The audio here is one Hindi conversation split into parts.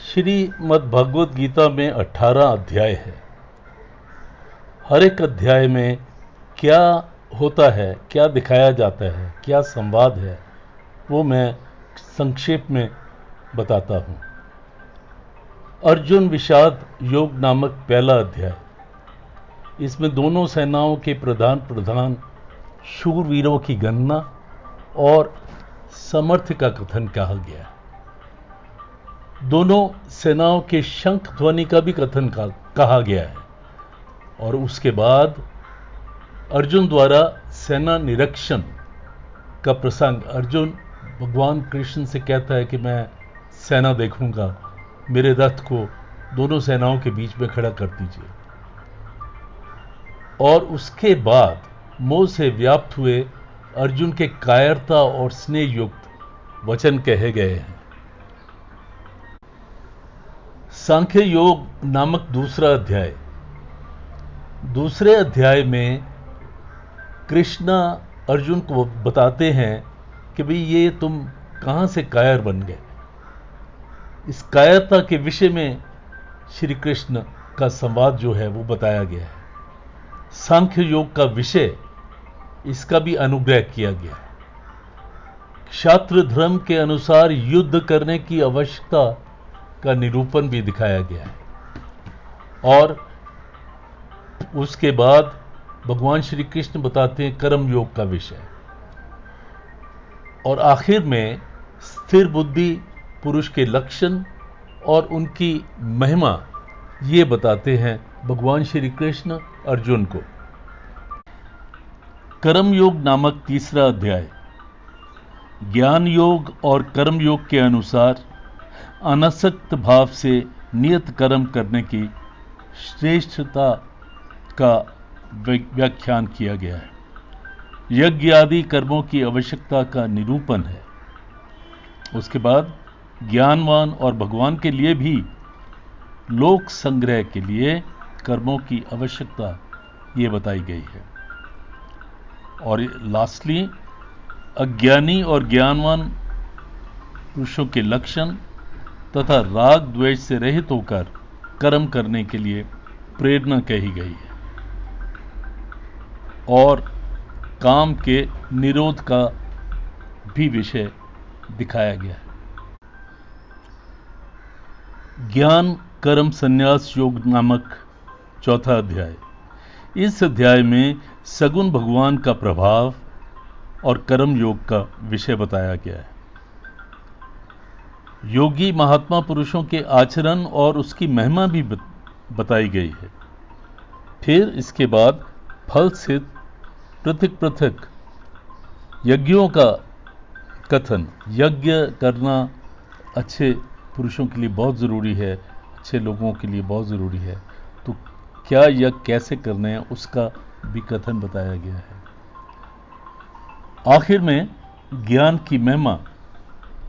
श्रीमद् भगवद गीता में 18 अध्याय है। हर एक अध्याय में क्या होता है, क्या दिखाया जाता है, क्या संवाद है, वो मैं संक्षेप में बताता हूँ। अर्जुन विषाद योग नामक पहला अध्याय। इसमें दोनों सेनाओं के प्रधान शूरवीरों की गणना और समर्थ का कथन कहा गया है। दोनों सेनाओं के शंख ध्वनि का भी कथन कहा गया है। और उसके बाद अर्जुन द्वारा सेना निरीक्षण का प्रसंग। अर्जुन भगवान कृष्ण से कहता है कि मैं सेना देखूंगा, मेरे रथ को दोनों सेनाओं के बीच में खड़ा कर दीजिए। और उसके बाद मोह से व्याप्त हुए अर्जुन के कायरता और स्नेह युक्त वचन कहे गए हैं। सांख्य योग नामक दूसरा अध्याय। दूसरे अध्याय में कृष्ण अर्जुन को बताते हैं कि भाई ये तुम कहां से कायर बन गए। इस कायरता के विषय में श्री कृष्ण का संवाद जो है वो बताया गया है। सांख्य योग का विषय, इसका भी अनुग्रह किया गया है। क्षात्र धर्म के अनुसार युद्ध करने की आवश्यकता का निरूपण भी दिखाया गया है। और उसके बाद भगवान श्री कृष्ण बताते हैं कर्म योग का विषय। और आखिर में स्थिर बुद्धि पुरुष के लक्षण और उनकी महिमा ये बताते हैं भगवान श्री कृष्ण अर्जुन को। कर्म योग नामक तीसरा अध्याय। ज्ञान योग और कर्म योग के अनुसार अनासक्त भाव से नियत कर्म करने की श्रेष्ठता का व्याख्यान किया गया है। यज्ञ आदि कर्मों की आवश्यकता का निरूपण है। उसके बाद ज्ञानवान और भगवान के लिए भी लोक संग्रह के लिए कर्मों की आवश्यकता ये बताई गई है। और लास्टली अज्ञानी और ज्ञानवान पुरुषों के लक्षण तथा राग द्वेष से रहित होकर कर्म करने के लिए प्रेरणा कही गई है। और काम के निरोध का भी विषय दिखाया गया है। ज्ञान कर्म संन्यास योग नामक चौथा अध्याय। इस अध्याय में सगुण भगवान का प्रभाव और कर्म योग का विषय बताया गया है। योगी महात्मा पुरुषों के आचरण और उसकी महिमा भी बताई गई है। फिर इसके बाद फल से पृथक पृथक यज्ञों का कथन। यज्ञ करना अच्छे पुरुषों के लिए बहुत ज़रूरी है, अच्छे लोगों के लिए बहुत ज़रूरी है। तो क्या यज्ञ कैसे करने हैं उसका भी कथन बताया गया है। आखिर में ज्ञान की महिमा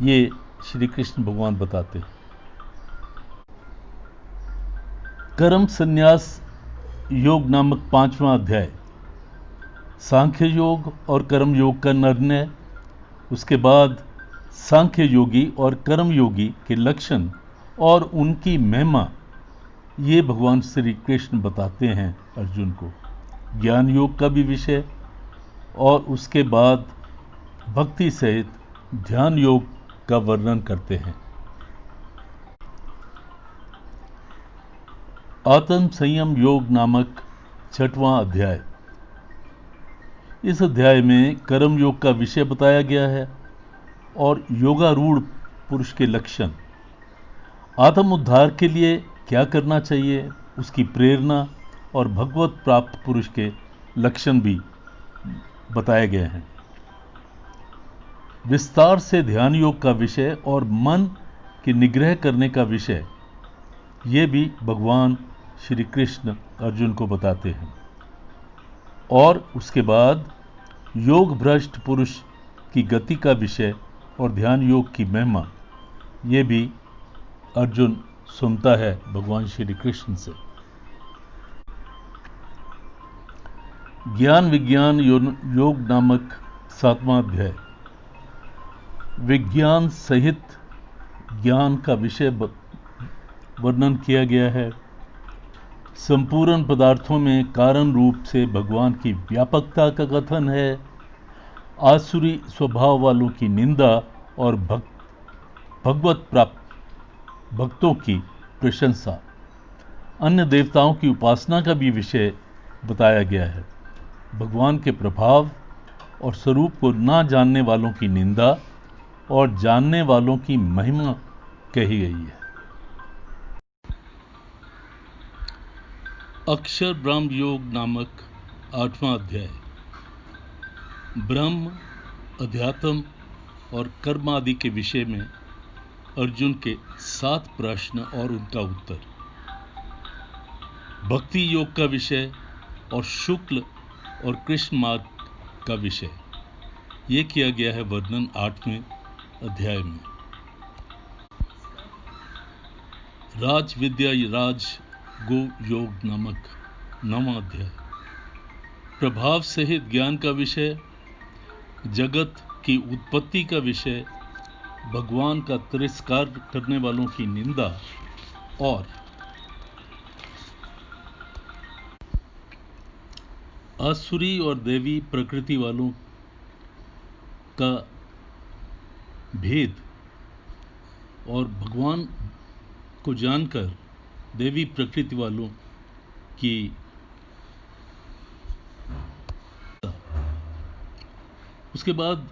ये श्री कृष्ण भगवान बताते हैं। कर्म संन्यास योग नामक पांचवां अध्याय। सांख्य योग और कर्म योग का निर्णय। उसके बाद सांख्य योगी और कर्म योगी के लक्षण और उनकी महिमा ये भगवान श्री कृष्ण बताते हैं अर्जुन को। ज्ञान योग का भी विषय। और उसके बाद भक्ति सहित ध्यान योग का वर्णन करते हैं। आत्म संयम योग नामक छठवां अध्याय। इस अध्याय में कर्म योग का विषय बताया गया है और योगारूढ़ पुरुष के लक्षण। आत्म उद्धार के लिए क्या करना चाहिए, उसकी प्रेरणा और भगवत प्राप्त पुरुष के लक्षण भी बताए गए हैं। विस्तार से ध्यान योग का विषय और मन की निग्रह करने का विषय ये भी भगवान श्री कृष्ण अर्जुन को बताते हैं। और उसके बाद योग भ्रष्ट पुरुष की गति का विषय और ध्यान योग की महिमा ये भी अर्जुन सुनता है भगवान श्री कृष्ण से। ज्ञान विज्ञान योग नामक सातवां अध्याय। विज्ञान सहित ज्ञान का विषय वर्णन किया गया है। संपूर्ण पदार्थों में कारण रूप से भगवान की व्यापकता का कथन है। आसुरी स्वभाव वालों की निंदा और भगवत प्राप्त भक्तों की प्रशंसा। अन्य देवताओं की उपासना का भी विषय बताया गया है। भगवान के प्रभाव और स्वरूप को ना जानने वालों की निंदा और जानने वालों की महिमा कही गई है। अक्षर ब्रह्म योग नामक 8वां अध्याय। ब्रह्म, अध्यात्म और कर्म आदि के विषय में अर्जुन के 7 प्रश्न और उनका उत्तर। भक्ति योग का विषय और शुक्ल और कृष्ण मार्ग का विषय ये किया गया है वर्णन 8वें अध्याय में। राज विद्या राज गो योग नामक 9वां अध्याय। प्रभाव सहित ज्ञान का विषय, जगत की उत्पत्ति का विषय, भगवान का तिरस्कार करने वालों की निंदा और आसुरी और देवी प्रकृति वालों का भेद और भगवान को जानकर देवी प्रकृति वालों की उसके बाद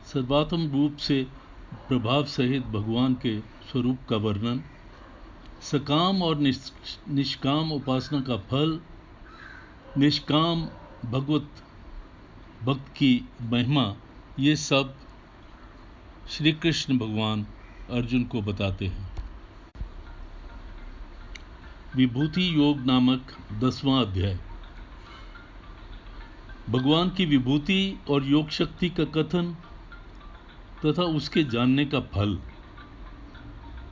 सर्वात्म रूप से प्रभाव सहित भगवान के स्वरूप का वर्णन, सकाम और निष्काम उपासना का फल, निष्काम भगवत भक्त की महिमा, ये सब श्री कृष्ण भगवान अर्जुन को बताते हैं। विभूति योग नामक 10वां अध्याय। भगवान की विभूति और योग शक्ति का कथन तथा उसके जानने का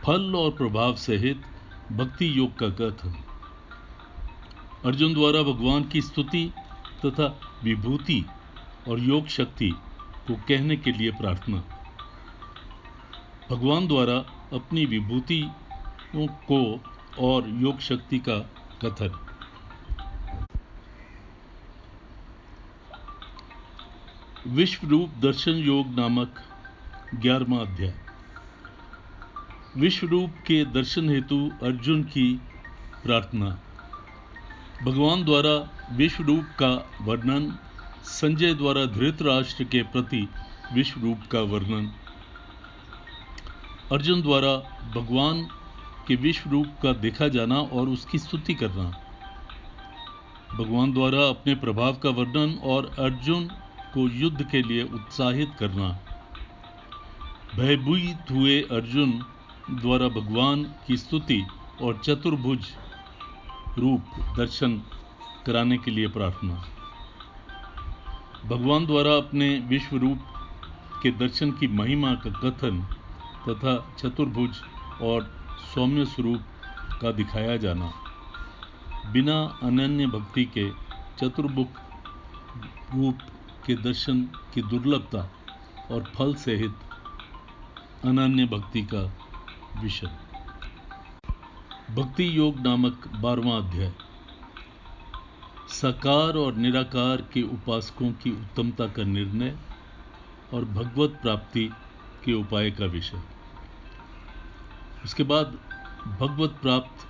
फल और प्रभाव सहित भक्ति योग का कथन। अर्जुन द्वारा भगवान की स्तुति तथा विभूति और योग शक्ति को कहने के लिए प्रार्थना। भगवान द्वारा अपनी विभूतियों को और योग शक्ति का कथन। विश्व रूप दर्शन योग नामक 11वां अध्याय। विश्व रूप के दर्शन हेतु अर्जुन की प्रार्थना। भगवान द्वारा विश्व रूप का वर्णन, संजय द्वारा धृतराष्ट्र के प्रति विश्व रूप का वर्णन। अर्जुन द्वारा भगवान के विश्व रूप का देखा जाना और उसकी स्तुति करना। भगवान द्वारा अपने प्रभाव का वर्णन और अर्जुन को युद्ध के लिए उत्साहित करना। भयभीत हुए अर्जुन द्वारा भगवान की स्तुति और चतुर्भुज रूप दर्शन कराने के लिए प्रार्थना। भगवान द्वारा अपने विश्व रूप के दर्शन की महिमा का कथन तथा चतुर्भुज और सौम्य स्वरूप का दिखाया जाना। बिना अनन्य भक्ति के चतुर्भुज रूप के दर्शन की दुर्लभता और फल सहित अनन्य भक्ति का विषय। भक्ति योग नामक 12वां अध्याय। साकार और निराकार के उपासकों की उत्तमता का निर्णय और भगवत प्राप्ति के उपाय का विषय। उसके बाद भगवत प्राप्त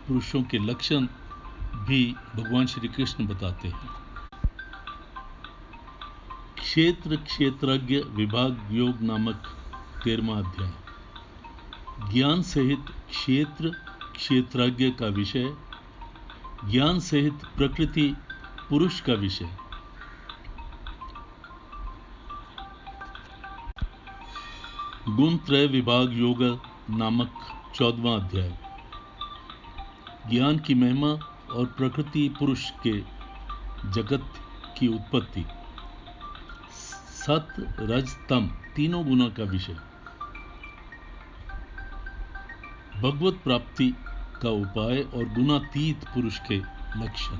पुरुषों के लक्षण भी भगवान श्री कृष्ण बताते हैं। क्षेत्र क्षेत्रज्ञ विभाग योग नामक 13वां अध्याय। ज्ञान सहित क्षेत्र क्षेत्रज्ञ का विषय, ज्ञान सहित प्रकृति पुरुष का विषय। गुण त्रय विभाग योग नामक 14वां अध्याय। ज्ञान की महिमा और प्रकृति पुरुष के जगत की उत्पत्ति, सत रज तम तीनों गुणों का विषय। भगवत प्राप्ति का उपाय और गुणातीत पुरुष के लक्षण।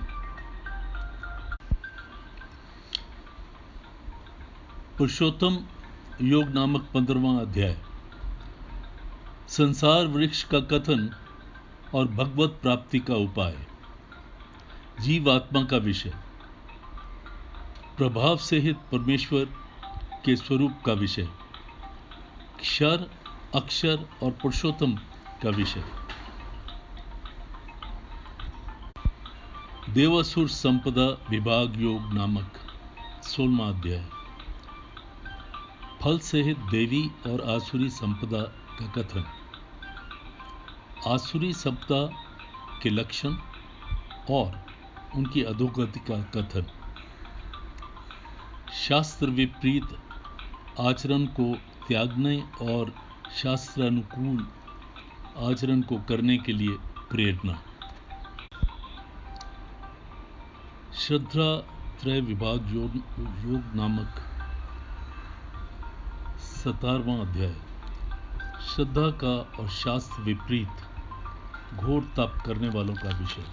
पुरुषोत्तम योग नामक 15वां अध्याय। संसार वृक्ष का कथन और भगवत प्राप्ति का उपाय, जीवात्मा का विषय, प्रभाव सहित परमेश्वर के स्वरूप का विषय, क्षर, अक्षर और पुरुषोत्तम का विषय, देवासुर संपदा विभाग योग नामक 16वां अध्याय, फल सहित देवी और आसुरी संपदा का कथन, आसुरी संपदा के लक्षण और उनकी अधोगति का कथन, शास्त्र विपरीत आचरण को त्यागने और शास्त्रानुकूल आचरण को करने के लिए प्रेरणा, श्रद्धा त्रय विभाग योग नामक 17वां अध्याय, श्रद्धा का और शास्त्र विपरीत घोर तप करने वालों का विषय,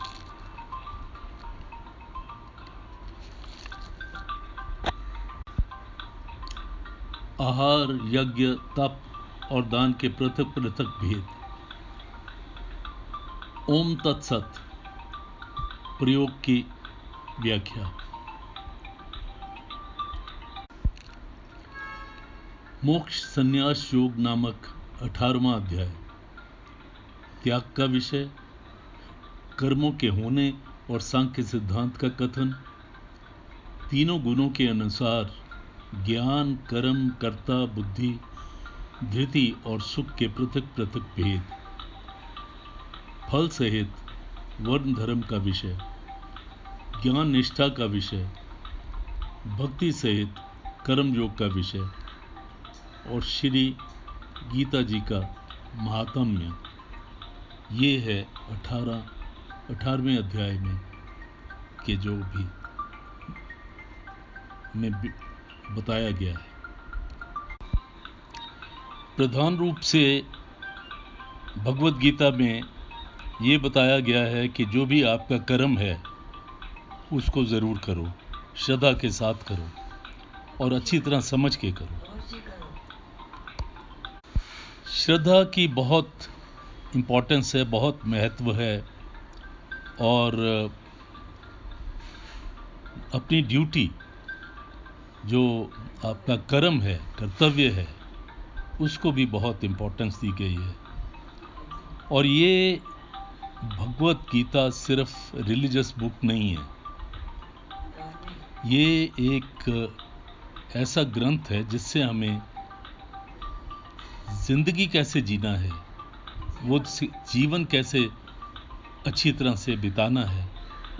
आहार, यज्ञ, तप और दान के पृथक पृथक भेद, ओम तत्सत प्रयोग की व्याख्या, मोक्ष संन्यास योग नामक 18वां अध्याय, त्याग का विषय, कर्मों के होने और सांख्य सिद्धांत का कथन, तीनों गुणों के अनुसार ज्ञान, कर्म, कर्ता, बुद्धि, धृति और सुख के पृथक पृथक भेद, फल सहित वर्ण धर्म का विषय, ज्ञान निष्ठा का विषय, भक्ति सहित कर्म योग का विषय और श्री गीता जी का महात्म्य। ये है 18वें अध्याय में के जो भी में बताया गया है। प्रधान रूप से भगवत गीता में ये बताया गया है कि जो भी आपका कर्म है उसको ज़रूर करो, श्रद्धा के साथ करो और अच्छी तरह समझ के करो। श्रद्धा की बहुत इम्पोर्टेंस है, बहुत महत्व है और अपनी ड्यूटी जो आपका कर्म है, कर्तव्य है, उसको भी बहुत इम्पोर्टेंस दी गई है। और ये भगवत गीता सिर्फ रिलीजियस बुक नहीं है, ये एक ऐसा ग्रंथ है जिससे हमें जिंदगी कैसे जीना है, वो जीवन कैसे अच्छी तरह से बिताना है,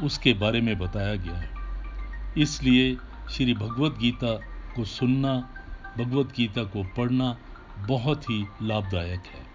उसके बारे में बताया गया है। इसलिए श्री भगवत गीता को सुनना, भगवत गीता को पढ़ना बहुत ही लाभदायक है।